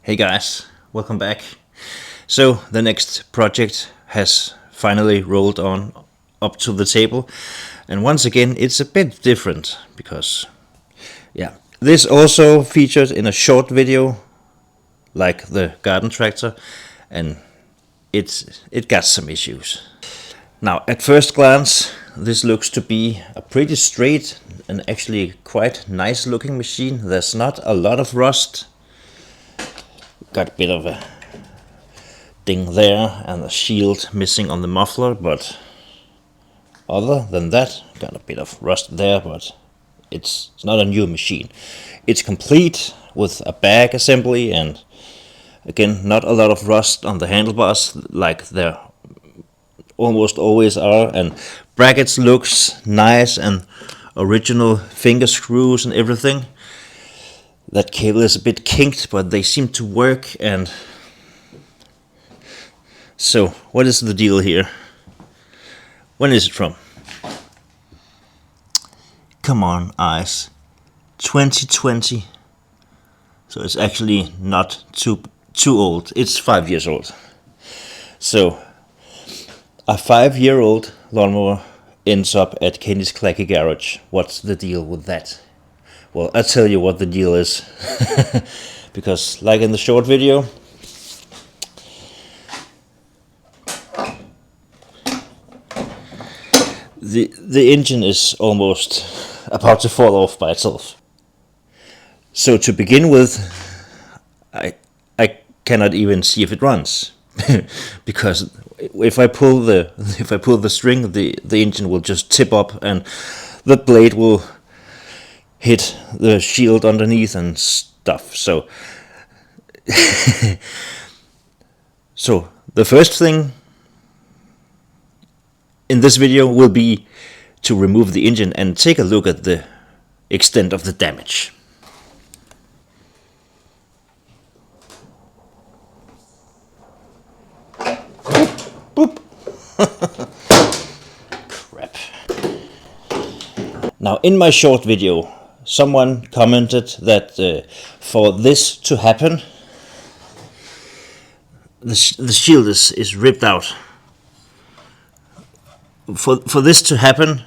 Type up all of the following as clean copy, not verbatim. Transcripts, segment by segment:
Hey guys, welcome back. So the next project has finally rolled on up to the table, and once again it's a bit different because this also featured in a short video like the garden tractor, and it got some issues. Now at first glance this looks to be a pretty straight and actually quite nice looking machine. There's not a lot of rust. Got a bit of a ding there and a shield missing on the muffler, but other than that, got a bit of rust there, but it's not a new machine. It's complete with a bag assembly, and again, not a lot of rust on the handlebars like there almost always are, and brackets looks nice and original finger screws and everything. That cable is a bit kinked, but they seem to work. And so what is the deal here? When is it from? Come on, eyes. 2020. So it's actually not too old. It's 5 years old. So a 5-year-old lawnmower ends up at Kenny's Clacky Garage. What's the deal with that? Well, I'll tell you what the deal is. Because like in the short video, the engine is almost about to fall off by itself. So to begin with, I cannot even see if it runs. Because if I pull the string, the engine will just tip up and the blade will hit the shield underneath and stuff. So so the first thing in this video will be to remove the engine and take a look at the extent of the damage. Boop, boop. Crap. Now in my short video, someone commented that for this to happen, the shield is ripped out. For this to happen,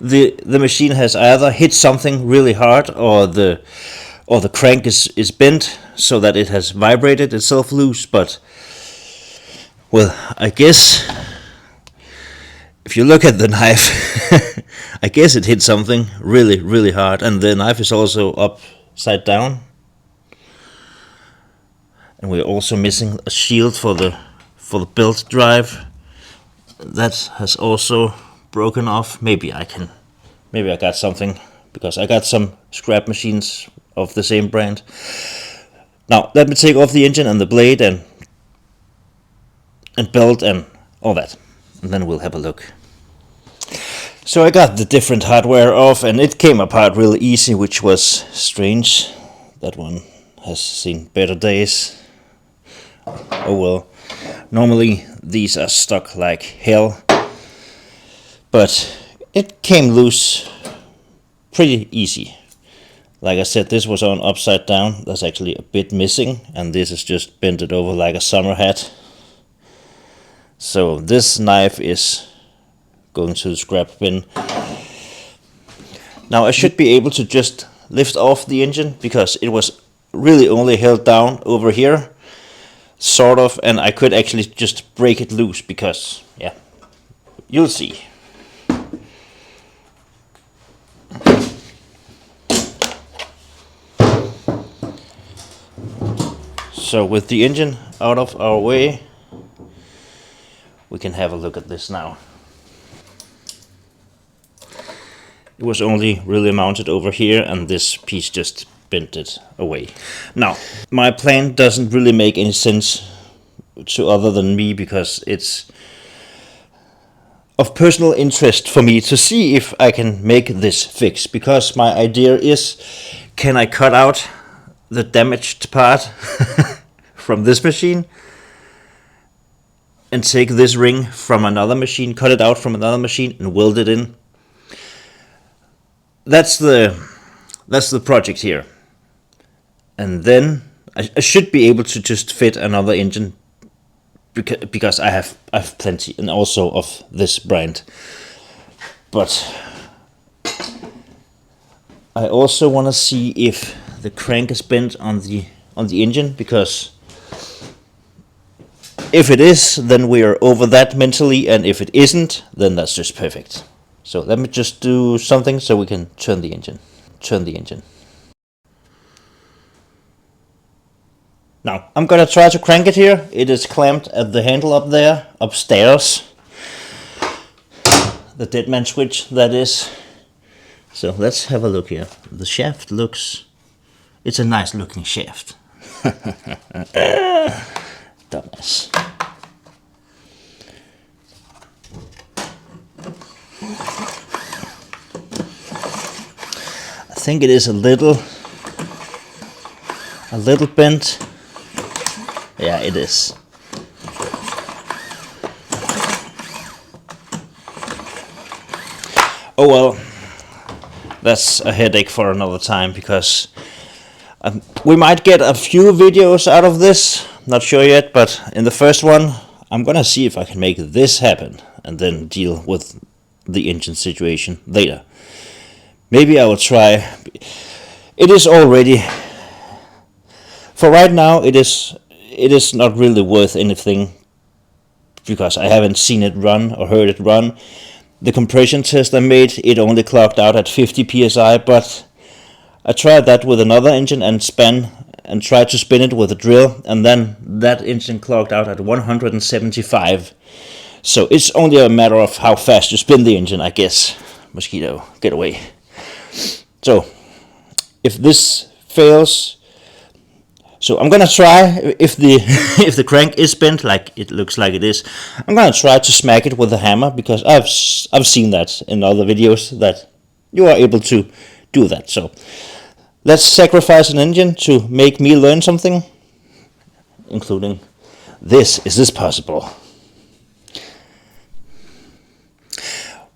the machine has either hit something really hard, or the crank is bent so that it has vibrated itself loose. But well, I guess if you look at the knife, I guess it hit something really hard, and the knife is also upside down. And we're also missing a shield for the belt drive. That has also broken off. Maybe I got something, because I got some scrap machines of the same brand. Now let me take off the engine and the blade and belt and all that, and then we'll have a look. So I got the different hardware off, and it came apart really easy, which was strange. That one has seen better days. Oh well. Normally these are stuck like hell, but it came loose pretty easy. Like I said, this was on upside down. There's actually a bit missing, and this is just bent it over like a summer hat. So this knife is going to the scrap bin. Now I should be able to just lift off the engine, because it was really only held down over here, sort of, and I could actually just break it loose, because yeah, you'll see. So with the engine out of our way, we can have a look at this now. It was only really mounted over here, and this piece just bent it away. Now, my plan doesn't really make any sense to other than me, because it's of personal interest for me to see if I can make this fix, because my idea is, can I cut out the damaged part from this machine and take this ring from another machine, cut it out from another machine and weld it in? That's the project here. And then I should be able to just fit another engine because I have plenty, and also of this brand. But I also want to see if the crank is bent on the engine, because if it is, then we are over that mentally, and if it isn't, then that's just perfect. So let me just do something so we can turn the engine. Now, I'm gonna try to crank it here. It is clamped at the handle up there, upstairs. The dead man switch, that is. So let's have a look here. The shaft looks... It's a nice looking shaft. Dumbass. I think it is a little bent. Yeah, it is. Oh well, that's a headache for another time, because we might get a few videos out of this, not sure yet, but in the first one I'm gonna see if I can make this happen and then deal with the engine situation later. Maybe I will try. It is already, for right now, it is not really worth anything, because I haven't seen it run or heard it run. The compression test I made, it only clocked out at 50 psi, but I tried that with another engine and tried to spin it with a drill, and then that engine clocked out at 175. So it's only a matter of how fast you spin the engine, I guess. Mosquito, get away. So if this fails, so I'm gonna try, if the crank is bent like it looks like it is, I'm gonna try to smack it with a hammer, because I've seen that in other videos that you are able to do that. So let's sacrifice an engine to make me learn something, including this. Is this possible?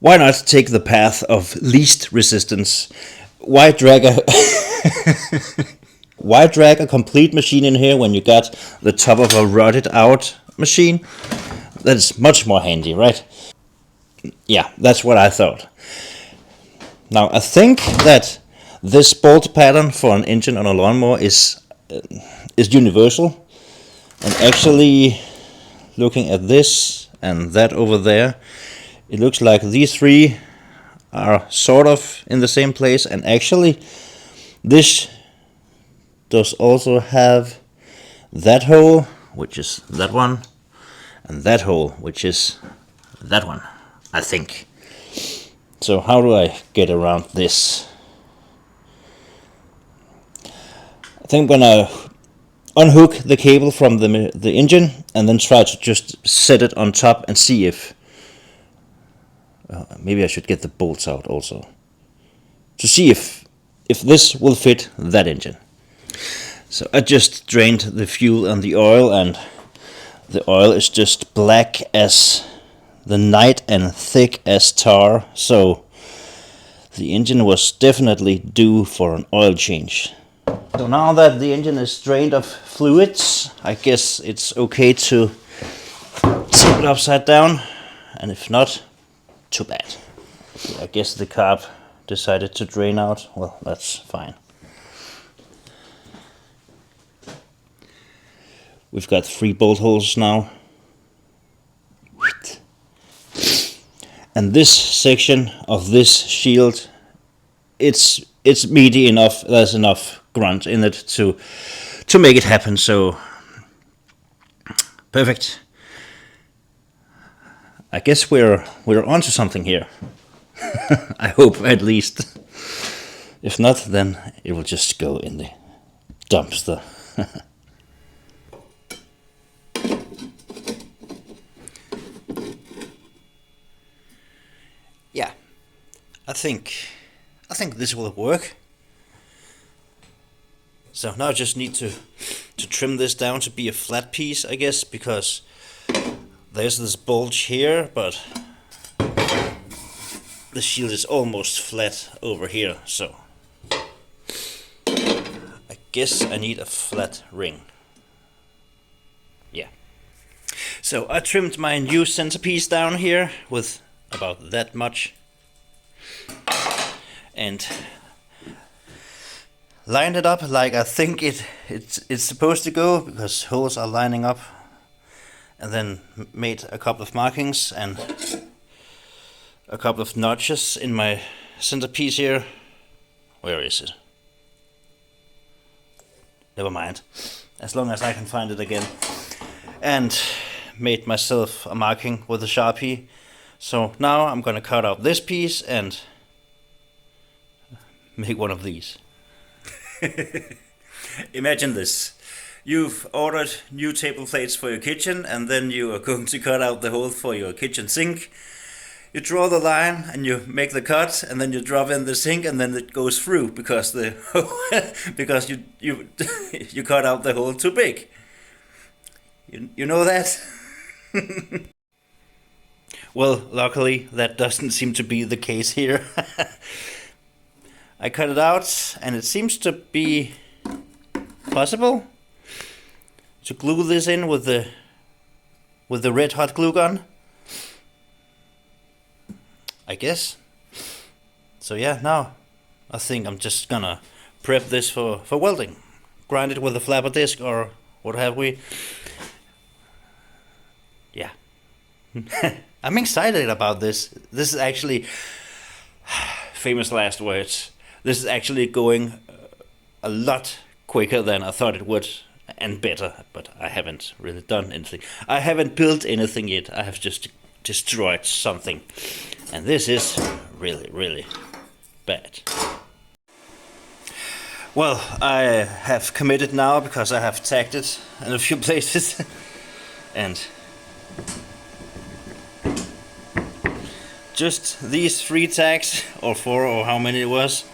Why not take the path of least resistance? Why drag a complete machine in here when you got the top of a rotted out machine? That is much more handy, right? Yeah, that's what I thought. Now, I think that this bolt pattern for an engine on a lawnmower is universal. And actually, looking at this and that over there, it looks like these three are sort of in the same place, and actually this does also have that hole, which is that one, and that hole, which is that one, I think. So how do I get around this? I think I'm gonna unhook the cable from the engine and then try to just set it on top and see if maybe I should get the bolts out also, to see if this will fit that engine. So I just drained the fuel and the oil, and the oil is just black as the night and thick as tar, so the engine was definitely due for an oil change. So now that the engine is drained of fluids, I guess it's okay to tip it upside down, and if not, too bad. I guess the carb decided to drain out. Well, that's fine. We've got 3 bolt holes now. And this section of this shield, it's meaty enough. There's enough grunt in it to make it happen. So perfect. I guess we're onto something here. I hope, at least. If not, then it will just go in the dumpster. Yeah, I think this will work. So now I just need to trim this down to be a flat piece, I guess, because there's this bulge here, but the shield is almost flat over here, so I guess I need a flat ring. Yeah. So I trimmed my new centerpiece down here with about that much. And lined it up like I think it's supposed to go, because holes are lining up. And then made a couple of markings and a couple of notches in my centerpiece here. Where is it? Never mind, as long as I can find it again. And made myself a marking with a Sharpie. So now I'm gonna cut out this piece and make one of these. Imagine this. You've ordered new table plates for your kitchen, and then you are going to cut out the hole for your kitchen sink. You draw the line and you make the cut, and then you drop in the sink, and then it goes through because because you you cut out the hole too big. You know that? Well, luckily that doesn't seem to be the case here. I cut it out, and it seems to be possible to glue this in with the red hot glue gun, I guess. So yeah, now I think I'm just gonna prep this for welding. Grind it with a flapper disc or what have we. Yeah. I'm excited about this. This is actually, famous last words, this is actually going a lot quicker than I thought it would, and better, but I haven't really done anything. I haven't built anything yet. I have just destroyed something, and this is really, really bad. Well, I have committed now because I have tagged it in a few places, and just these 3 tags, or 4, or how many it was,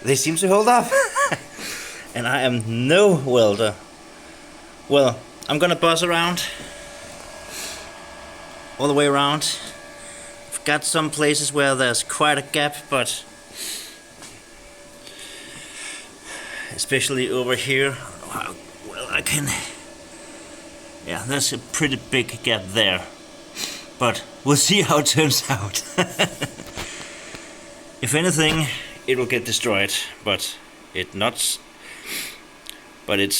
they seem to hold up. And I am no welder. Well, I'm gonna buzz around all the way around. I've got some places where there's quite a gap, but especially over here, well, I can, yeah, there's a pretty big gap there, but we'll see how it turns out. If anything, it will get destroyed, but it's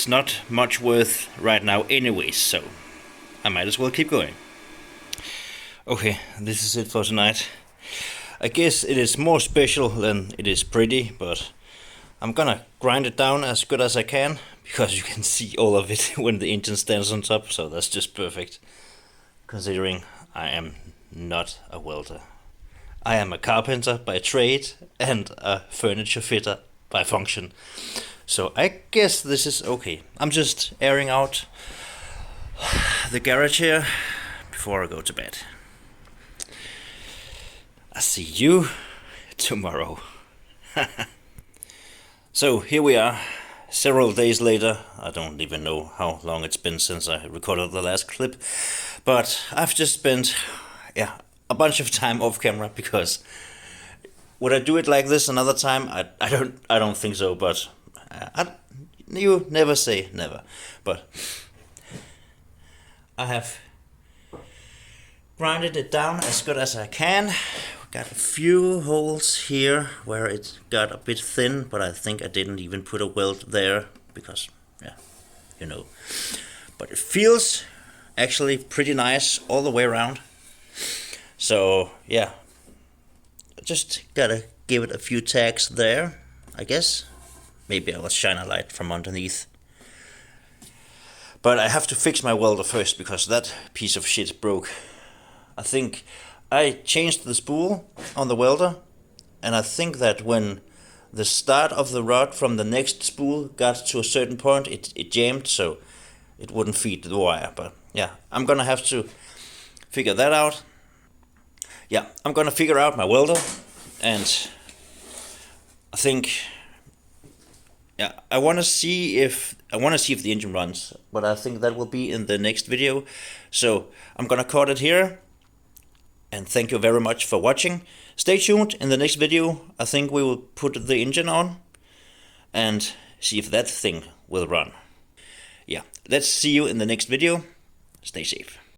not much worth right now anyway, so I might as well keep going. Okay, this is it for tonight. I guess it is more special than it is pretty, but I'm gonna grind it down as good as I can, because you can see all of it when the engine stands on top, so that's just perfect, considering I am not a welder. I am a carpenter by trade and a furniture fitter by function. So I guess this is okay. I'm just airing out the garage here before I go to bed. I'll see you tomorrow. So here we are, several days later. I don't even know how long it's been since I recorded the last clip, but I've just spent a bunch of time off camera, because would I do it like this another time? I don't think so, but you never say never. But I have grinded it down as good as I can. Got a few holes here where it got a bit thin, but I think I didn't even put a weld there because, yeah, you know. But it feels actually pretty nice all the way around. So yeah, just gotta give it a few tags there, I guess. Maybe I will shine a light from underneath. But I have to fix my welder first, because that piece of shit broke. I think I changed the spool on the welder, and I think that when the start of the rod from the next spool got to a certain point, it jammed, so it wouldn't feed the wire. But yeah, I'm gonna have to figure that out. Yeah, I'm gonna figure out my welder, and I think, yeah, I wanna see if the engine runs, but I think that will be in the next video. So I'm gonna cut it here, and thank you very much for watching. Stay tuned. In the next video, I think we will put the engine on and see if that thing will run. Yeah, let's see you in the next video. Stay safe.